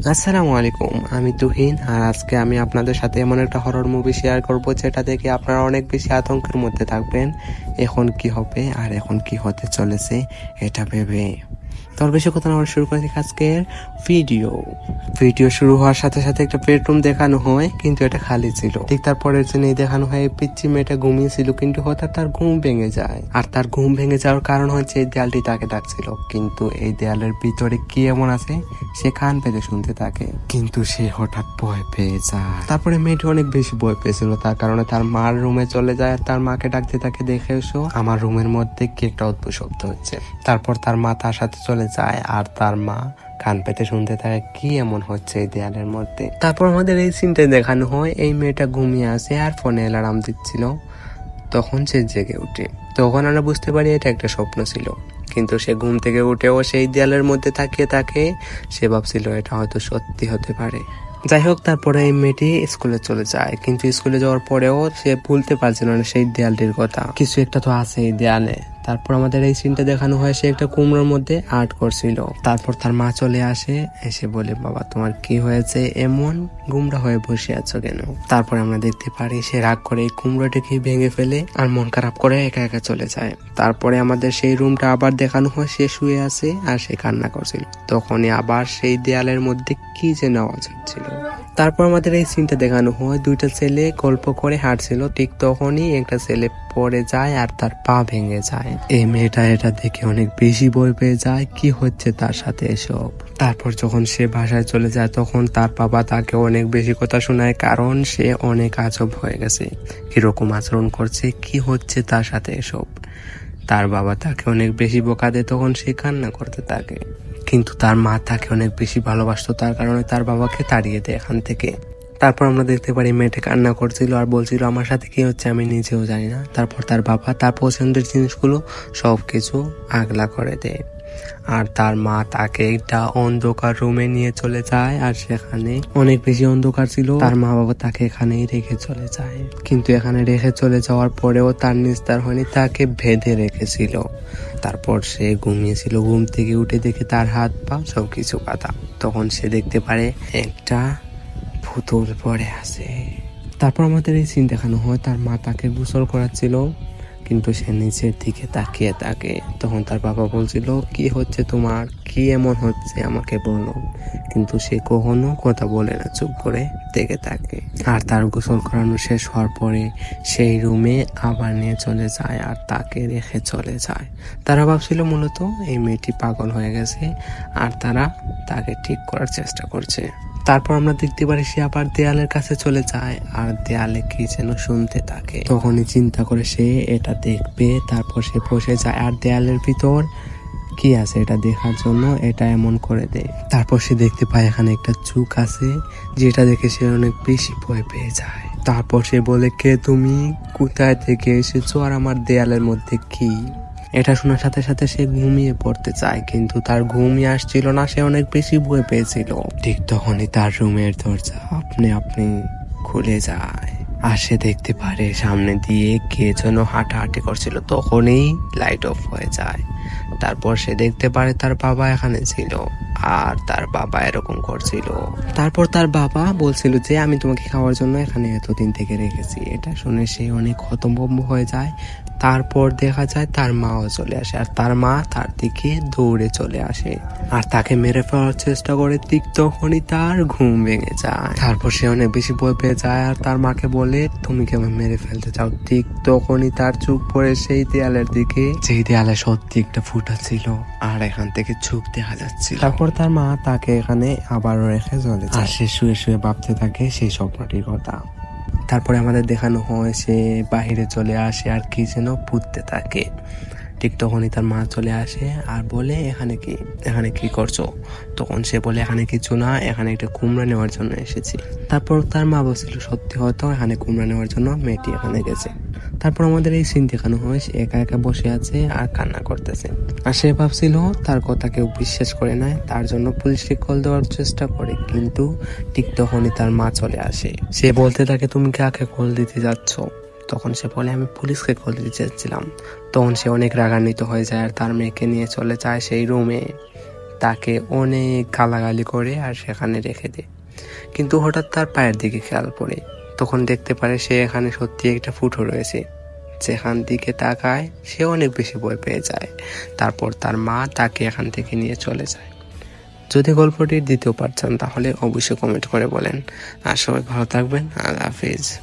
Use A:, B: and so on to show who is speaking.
A: আসসালামু আলাইকুম, আমি তুহিন। আর আজকে আমি আপনাদের সাথে এমন একটা হরর মুভি শেয়ার করব যেটা দেখে আপনারা অনেক বেশি আতঙ্কের মধ্যে থাকবেন। এখন কি হবে আর এখন কি হতে চলেছে এটা ভেবে। তোর বেশি কথা না বলে শুরু করে দিই আজকের ভিডিও শুরু হওয়ার সাথে সাথে একটা বেডরুম দেখানো হয়, কিন্তু এটা খালি ছিল। ঠিক তারপরের জন্য দেখানো হয় পিচ্চি মেয়েটা ঘুমিয়েছিল, কিন্তু হঠাৎ তার ঘুম ভেঙে যায়। আর তার ঘুম ভেঙে যাওয়ার কারণ হচ্ছে এই দেয়ালটি তাকে ডাকছিল, কিন্তু এই দেয়ালের ভিতরে কি এমন আছে সে কান পেতে শুনতে থাকে, কিন্তু সে হঠাৎ ভয় পেয়ে যায়। তারপরে মেয়েটি অনেক বেশি ভয় পেয়েছিল, তার কারণে তার মার রুমে চলে যায় আর তার মাকে ডাকতে তাকে দেখে এসো আমার রুমের মধ্যে কি একটা অদ্ভুত শব্দ হচ্ছে। তারপর তার মা তার সাথে চলে যায় আর তার মা কান পেতে শুনতে থাকে কি এমন হচ্ছে এই দেয়ালের মধ্যে। তারপর আমাদের এই সিনটাই দেখানো হয়, এই মেয়েটা ঘুমিয়ে আসে আর ফোনে অ্যালার্ম দিচ্ছিল। তখন সে জেগে উঠে, তখন আমরা বুঝতে পারি এটা একটা স্বপ্ন ছিল, কিন্তু সে ঘুম থেকে উঠেও সেই দেয়ালের মধ্যে তাকিয়ে থাকে। সে ভাবছিল এটা হয়তো সত্যি হতে পারে। যাই হোক, তারপরে এই মেয়েটি স্কুলে চলে যায়, কিন্তু স্কুলে যাওয়ার পরেও সে ভুলতে পারছিল না সেই দেয়ালটির কথা, কিছু একটা তো আছে এই দেয়ালে। তারপর আমাদের এই সিনটা দেখানো হয়, সে একটা কুমড়োর মধ্যে আর্ট করছিল। তারপর তার মা চলে আসে, এসে বলে বাবা তোমার কি হয়েছে, এমন গুমরা হয়ে বসে আছো কেন? তারপর আমরা দেখতে পারি সে রাগ করে এই কুমড়োটিকে ভেঙে ফেলে আর মন খারাপ করে একা একা চলে যায়। তারপরে আমাদের সেই রুমটা আবার দেখানো হয়, সে শুয়ে আছে আর সে কান্না করছিল। তখনই আবার সেই দেয়ালের মধ্যে কি যেন আওয়াজ হচ্ছিল। তারপর আমাদের এই সিনটা দেখানো হয়, দুইটা ছেলে গল্প করে হাঁটছিল, ঠিক তখনই একটা ছেলে পড়ে যায় আর তার পা ভেঙে যায়। এই মেয়েটা এটা দেখে অনেক বেশি ভয় পেয়ে যায়, কি হচ্ছে তার সাথে এসব। তারপর যখন সে বাসায় চলে যায় তখন তার বাবা তাকে অনেক বেশি কথা শোনায়, কারণ সে অনেক আজব হয়ে গেছে, কিরকম আচরণ করছে, কি হচ্ছে তার সাথে এসব। তার বাবা তাকে অনেক বেশি বকা দেয়, তখন সে কান্না করতে থাকে, কিন্তু তার মা তাকে অনেক বেশি ভালোবাসতো, তার কারণে তার বাবাকে তাড়িয়ে দেয় এখান থেকে। তারপর আমরা দেখতে পারি মেয়েটা কান্না করছিল আর বলছিল আমার সাথে কি হচ্ছে আমি নিজেও জানি না। তারপর তার বাবা তার পছন্দের জিনিসগুলো সবকিছু আগলা করে দেয়, আর তার মা তাকে একটা অন্ধকার রুমে নিয়ে চলে যায়, আর সেখানে অনেক বেশি অন্ধকার ছিল। তার মা বাবা তাকে এখানেই রেখে চলে যায়, কিন্তু এখানে রেখে চলে যাওয়ার পরেও তার নিস্তার হয়নি, তাকে বেঁধে রেখেছিল। তারপর সে ঘুমিয়েছিল, ঘুম থেকে উঠে দেখে তার হাত পা সবকিছু বাঁধা। তখন সে দেখতে পারে একটা পুতুল পড়ে আছে। তারপর আমাদের এই সিন দেখানো হয়, তার মা তাকে গোসল করাচ্ছিল, কিন্তু সে নিচের দিকে তাকিয়ে থাকে। তখন তার বাবা বলছিল কি হচ্ছে তোমার, কি এমন হচ্ছে আমাকে বলো, কিন্তু সে কখনো কথা বলে না, চুপ করে দেখে থাকে। আর তার গোসল করানো শেষ হওয়ার পরে সেই রুমে আবার নিয়ে চলে যায় আর তাকে রেখে চলে যায়। তারা ভাবছিল মূলত এই মেয়েটি পাগল হয়ে গেছে আর তারা তাকে ঠিক করার চেষ্টা করছে। তারপর আমরা দেখতে পারি সে আবার দেয়ালের কাছে চলে যায় আর দেয়ালে কি যেন শুনতে থাকে। তখনই চিন্তা করে সে এটা দেখবে, তারপর সে বসে যায় আর দেয়ালের ভিতর কি আছে এটা দেখার জন্য এটা এমন করে দেয়। তারপর সে দেখতে পায় এখানে একটা চোখ আছে, যেটা দেখে সে অনেক বেশি ভয় পেয়ে যায়। তারপর সে বলে কে তুমি, কোথায় থেকে এসেছো আর আমার দেয়ালের মধ্যে কি? এটা শোনার সাথে সাথে সে ঘুমিয়ে পড়তে চায়, কিন্তু তার ঘুমই আসছিল না, সে অনেক বেশি ভয় পেয়েছিল। ঠিক তখনই তার রুমের দরজা আপনি খুলে যায় আর সে দেখতে পারে সামনে দিয়ে কে যেন হাঁটাহাঁটি করছিল। তখনই লাইট অফ হয়ে যায়। তারপর সে দেখতে পারে তার বাবা এখানে ছিল আর তার বাবা এরকম করছিল। তারপর তার বাবা বলছিল যে আমি তোমাকে খাওয়ার জন্য এখানে এতদিন থেকে রেখেছি। এটা শুনে সে অনেক হতভম্ব হয়ে যায়। তারপর দেখা যায় তার মাও চলে আসে আর তার মা তার দিকে দৌড়ে চলে আসে আর তাকে মেরে ফেলার চেষ্টা করে। ঠিক তখনই তার ঘুম ভেঙে যায়। তারপর সে অনেক বেশি ভয় পেয়ে যায় আর তার মাকে বলে তুমি কি আমায় মেরে ফেলতে চাও? ঠিক তখনই তার চোখ পড়ে সেই দেয়ালের দিকে, যেই দেয়ালে সত্যি একটা ফুটা ছিল আর এখান থেকে চোখ দেখা যাচ্ছিল। তারপর তার মা তাকে এখানে আবার রেখে চলে যায় আর সে শুয়ে শুয়ে ভাবতে থাকে সেই স্বপ্নটির কথা। তারপরে আমাদের দেখানো হয় সে বাহিরে চলে আসে আর কি যেন পুঁততে থাকে। ঠিক তখনই তার মা চলে আসে আর বলে এখানে কি করছো? তখন সে বলে এখানে কিছু না, এখানে একটা কুমড়া নেওয়ার জন্য এসেছি। তারপর তার মা বলছিল সত্যি হয়তো এখানে কুমড়া নেওয়ার জন্য মেয়েটি এখানে গেছে। তারপর আমাদের এই সিন দেখানো হয় সে একা একা বসে আছে আর কান্না করতেছে, আর সে ভাবছিল তার কথা কেউ বিশ্বাস করে না, তার জন্য পুলিশকে কল দেওয়ার চেষ্টা করে। কিন্তু ঠিক তখনই তার মা চলে আসে। সে বলতে থাকে তুমি কাকে কল দিতে যাচ্ছ? তখন সে বলে আমি পুলিশকে কল দিতে চাচ্ছিলাম। তখন সে অনেক রাগান্বিত হয়ে যায় আর তার মেয়েকে নিয়ে চলে যায় সেই রুমে। তাকে অনেক গালাগালি করে আর সেখানে রেখে দেয়। কিন্তু হঠাৎ তার পায়ের দিকে খেয়াল পড়ে, তখন দেখতে পারে সে এখানে সত্যি একটা ফুটো রয়েছে। যেখান দিকে তাকায় সে অনেক বেশি ভয় পেয়ে যায়। তারপর তার মা তাকে এখান থেকে নিয়ে চলে যায়। যদি গল্পটির দ্বিতীয় পার্ট চান তাহলে অবশ্যই কমেন্ট করে বলেন। আর সবাই ভালো থাকবেন। আল্লাহ হাফিজ।